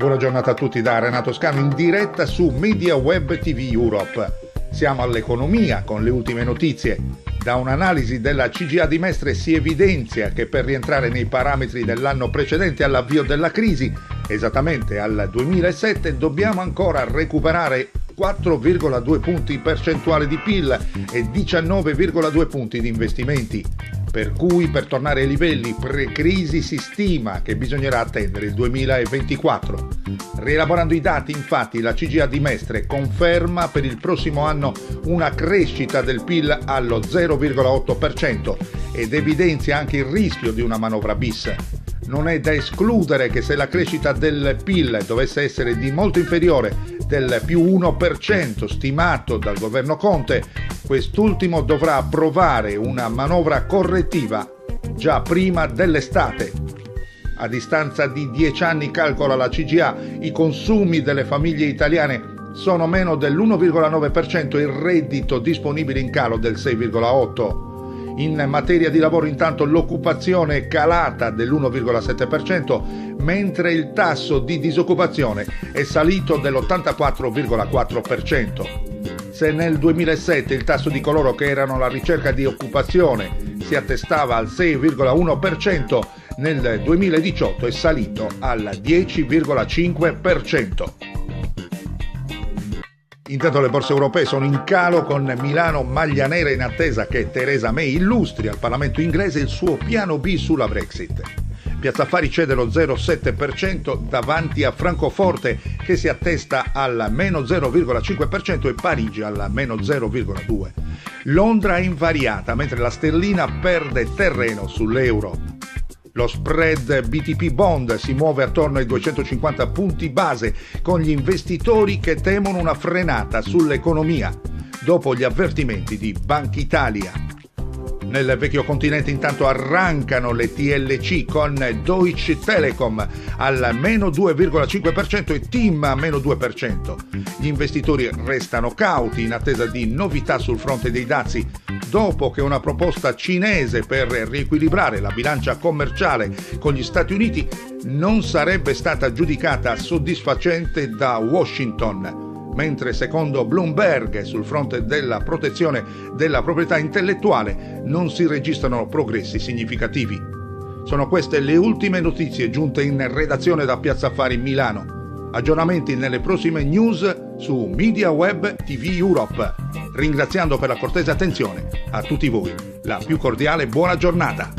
Buona giornata a tutti da Renato Scano in diretta su Media Web TV Europe. Siamo all'economia con le ultime notizie. Da un'analisi della CGIA di Mestre si evidenzia che per rientrare nei parametri dell'anno precedente all'avvio della crisi, esattamente al 2007, dobbiamo ancora recuperare 4,2 punti percentuali di PIL e 19,2 punti di investimenti. Per cui per tornare ai livelli pre-crisi si stima che bisognerà attendere il 2024. Rielaborando i dati, infatti, la CGIA di Mestre conferma per il prossimo anno una crescita del PIL allo 0,8% ed evidenzia anche il rischio di una manovra bis. Non è da escludere che se la crescita del PIL dovesse essere di molto inferiore del più 1% stimato dal governo Conte, quest'ultimo dovrà approvare una manovra correttiva già prima dell'estate. A distanza di 10 anni, calcola la CGIA, i consumi delle famiglie italiane sono meno dell'1,9% e il reddito disponibile in calo del 6,8%. In materia di lavoro, intanto, l'occupazione è calata dell'1,7%, mentre il tasso di disoccupazione è salito dell'84,4%. Se nel 2007 il tasso di coloro che erano alla ricerca di occupazione si attestava al 6,1%, nel 2018 è salito al 10,5%. Intanto le borse europee sono in calo, con Milano maglia nera in attesa che Theresa May illustri al Parlamento inglese il suo piano B sulla Brexit. Piazza Affari cede lo 0,7% davanti a Francoforte, che si attesta al meno 0,5%, e Parigi alla meno 0,2%. Londra è invariata, mentre la sterlina perde terreno sull'euro. Lo spread BTP Bond si muove attorno ai 250 punti base, con gli investitori che temono una frenata sull'economia dopo gli avvertimenti di Banca Italia. Nel vecchio continente intanto arrancano le TLC, con Deutsche Telekom al meno 2,5% e TIM a meno 2%. Gli investitori restano cauti in attesa di novità sul fronte dei dazi, dopo che una proposta cinese per riequilibrare la bilancia commerciale con gli Stati Uniti non sarebbe stata giudicata soddisfacente da Washington. Mentre secondo Bloomberg sul fronte della protezione della proprietà intellettuale non si registrano progressi significativi. Sono queste le ultime notizie giunte in redazione da Piazza Affari Milano. Aggiornamenti nelle prossime news su Media Web TV Europe. Ringraziando per la cortese attenzione a tutti voi la più cordiale buona giornata.